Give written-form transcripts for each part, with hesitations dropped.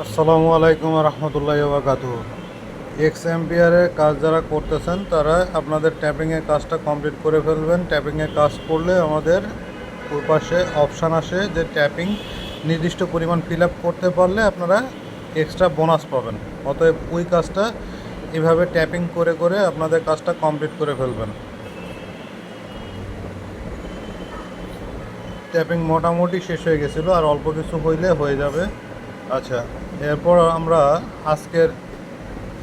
আসসালামু আলাইকুম রহমতুল্লাহি ওয়া বারাকাতুহু। এক্স এম্পিয়ারের কাজ যারা করতেছেন তারা আপনাদের ট্যাপিংয়ের কাজটা কমপ্লিট করে ফেলবেন। ট্যাপিংয়ের কাজ করলে আমাদের ওই পাশে অপশান আসে যে ট্যাপিং নির্দিষ্ট পরিমাণ ফিল আপ করতে পারলে আপনারা এক্সট্রা বোনাস পাবেন। অতএব ওই কাজটা এভাবে ট্যাপিং করে করে আপনাদের কাজটা কমপ্লিট করে ফেলবেন। ট্যাপিং মোটামুটি শেষ হয়ে গেছিলো, আর অল্প কিছু হইলে হয়ে যাবে। আচ্ছা, এরপর আমরা আজকের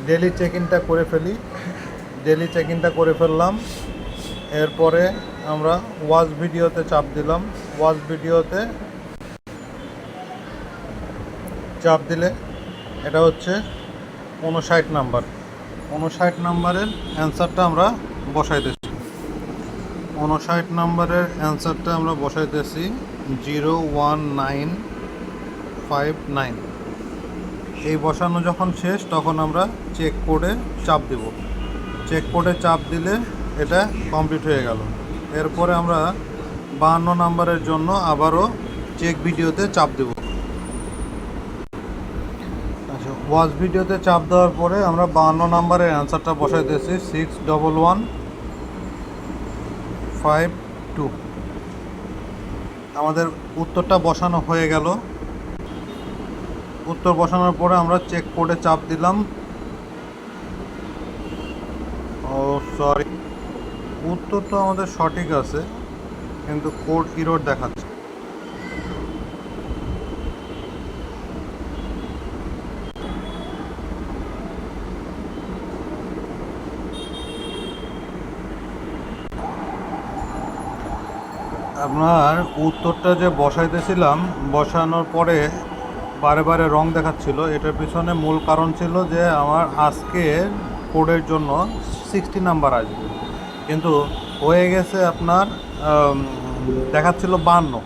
ডেলি চেক ইনটা করে ফেলি। ডেলি চেক ইনটা করে ফেললাম। এরপরে আমরা ওয়াচ ভিডিওতে চাপ দিলাম। ওয়াচ ভিডিওতে চাপ দিলে এটা হচ্ছে 59 নাম্বার। 59 নাম্বারের অ্যান্সারটা আমরা বসাইতেছি। 59 নাম্বারের অ্যান্সারটা আমরা বসাইতেছি 01959। এই বসানো যখন শেষ তখন আমরা চেক কোডে চাপ দেব। চেক কোডে চাপ দিলে এটা কমপ্লিট হয়ে গেল। এরপরে আমরা 52 নাম্বারের জন্য আবারও চেক ভিডিওতে চাপ দেব। আচ্ছা, ওয়াচ ভিডিওতে চাপ দেওয়ার পরে আমরা 52 নাম্বারের অ্যান্সারটা বসাইতেছি 611552। আমাদের উত্তরটা বসানো হয়ে গেল। উত্তর বসানোর পরে আমরা চেক কোডে চাপ দিলাম। ও সরি, উত্তর তো আমাদের সঠিক আছে, কিন্তু কোড ইরর দেখাচ্ছে। আপনার উত্তরটা যে বসাইতেছিলাম, বসানোর পরে বারে বারে রং দেখাচ্ছিল। এটার পিছনে মূল কারণ ছিল যে আমার আজকের কোডের জন্য 60 নাম্বার আসবে, কিন্তু হয়ে গেছে আপনার দেখাচ্ছিল 52।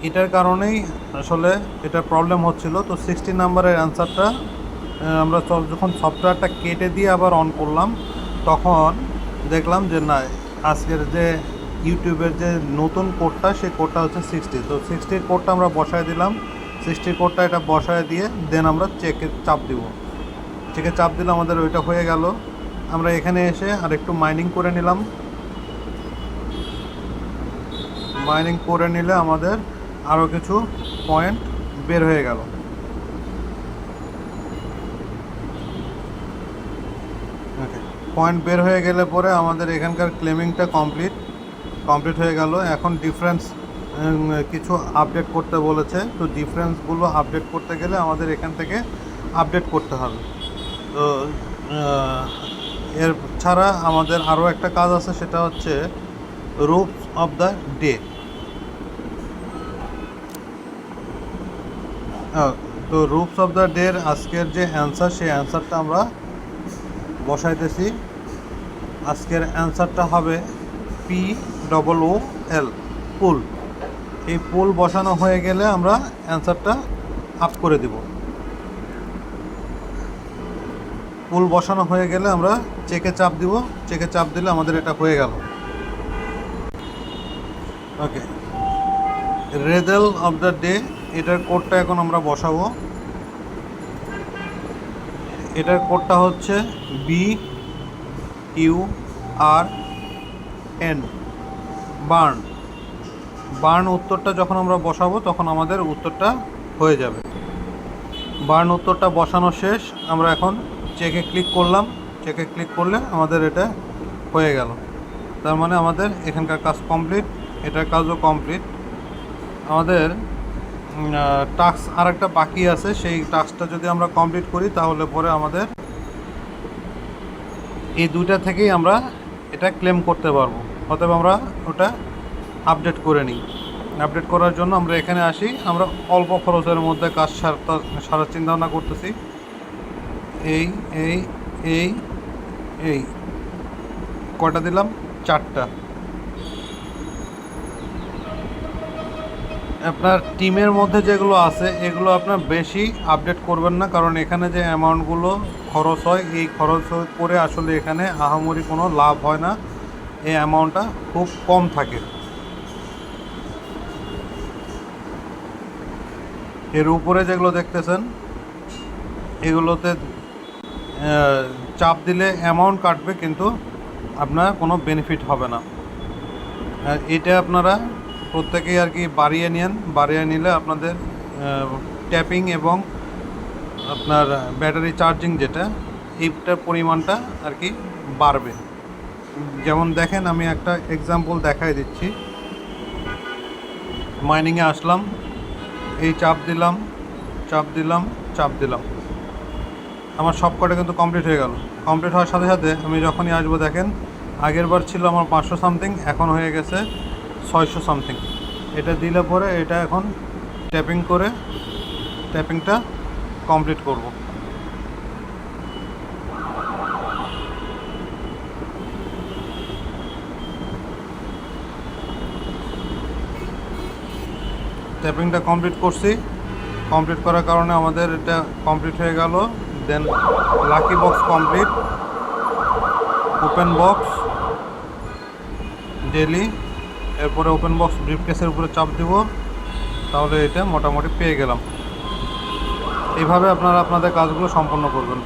এটার কারণেই আসলে এটা প্রবলেম হচ্ছিল। তো 60 নাম্বারের অ্যান্সারটা আমরা যখন সফটওয়্যারটা কেটে দিয়ে আবার অন করলাম, তখন দেখলাম যে না, আজকের যে ইউটিউবের যে নতুন কোডটা, সেই কোডটা হচ্ছে 60। তো 60-র কোডটা আমরা বসায় দিলাম। 60-র কোডটা এটা বসায় দিয়ে দেন আমরা চেকে চাপ দিব। চেকে চাপ দিলে আমাদের ওইটা হয়ে গেল। আমরা এখানে এসে আর একটু মাইনিং করে নিলাম। মাইনিং করে নিলে আমাদের আরও কিছু পয়েন্ট বের হয়ে গেল। ওকে, পয়েন্ট বের হয়ে গেলে পরে আমাদের এখানকার ক্লেমিংটা কমপ্লিট হয়ে গেল। এখন ডিফারেন্স কিছু আপডেট করতে বলেছে। তো ডিফারেন্সগুলো আপডেট করতে গেলে আমাদের এখান থেকে আপডেট করতে হবে। তো এর ছাড়া আমাদের আরও একটা কাজ আছে, সেটা হচ্ছে রুপস অফ দ্য ডে। তো রুপস অফ দ্য ডের আজকের যে অ্যান্সার, সেই অ্যান্সারটা আমরা বসাইতেছি। আজকের অ্যান্সারটা হবে POOL, পুল। এই পুল বসানো হয়ে গেলে আমরা অ্যান্সারটা আপ করে দেব। পুল বসানো হয়ে গেলে আমরা চেকে চাপ দিব। চেকে চাপ দিলে আমাদের এটা হয়ে গেল। ওকে, রেজাল অফ দ্য ডে, এটার কোডটা এখন আমরা বসাবো। এটার কোডটা হচ্ছে BURN, বার্ন। বার্ন উত্তরটা যখন আমরা বসাবো তখন আমাদের উত্তরটা হয়ে যাবে। বার্ন উত্তরটা বসানো শেষ। আমরা এখন চেকে ক্লিক করলাম। চেকে ক্লিক করলে আমাদের এটা হয়ে গেল। তার মানে আমাদের এখানকার কাজ কমপ্লিট, এটার কাজও কমপ্লিট। আমাদের টাস্ক আরেকটা বাকি আছে। সেই টাস্কটা যদি আমরা কমপ্লিট করি তাহলে পরে আমাদের এই দুইটা থেকেই আমরা এটা ক্লেম করতে পারবো। অতএব আমরা ওটা আপডেট করে নিই। আপডেট করার জন্য আমরা এখানে আসি। আমরা অল্প খরচের মধ্যে কাজ সারার চিন্তা ভাবনা করতেছি। এই এই এই এই কয়টা দিলাম? 4টা। আপনার টিমের মধ্যে যেগুলো আছে এগুলো আপনার বেশি আপডেট করবেন না, কারণ এখানে যে অ্যামাউন্টগুলো খরচ হয়, এই খরচ করে আসলে এখানে আহামরি কোনো লাভ হয় না। এই অ্যামাউন্টটা খুব কম থাকে। এর উপরে যেগুলো দেখতেছেন এগুলোতে চাপ দিলে অ্যামাউন্ট কাটবে, কিন্তু আপনার কোনো বেনিফিট হবে না। আর এটা আপনারা প্রত্যেকেই আর কি বাড়িয়ে নেন, বাড়িয়ে নিলে আপনাদের ট্যাপিং এবং আপনার ব্যাটারি চার্জিং যেটা, এইটার পরিমাণটা আর কি বাড়বে। যেমন দেখেন, আমি একটা এক্সাম্পল দেখাই দিচ্ছি। মাইনিংয়ে আসলাম, এই চাপ দিলাম, চাপ দিলাম, চাপ দিলাম, আমার সব কটা কিন্তু কমপ্লিট হয়ে গেল। কমপ্লিট হওয়ার সাথে সাথে আমি যখনই আসবো দেখেন, আগের বার ছিল আমার 500 সামথিং, এখন হয়ে গেছে 600 সামথিং। এটা দিলে পরে এটা এখন ট্যাপিং করে ট্যাপিংটা কমপ্লিট করব। ট্যাপিংটা কমপ্লিট করছি, কমপ্লিট করার কারণে আমাদের এটা কমপ্লিট হয়ে গেল। Then lucky box complete, open box daily, এরপরে ওপেন বক্স ব্রিফকেসের উপরে চাপ দিব, তাহলে এটা মোটামুটি পেয়ে গেলাম। এইভাবে আপনারা আপনাদের কাজগুলো সম্পন্ন করবেন।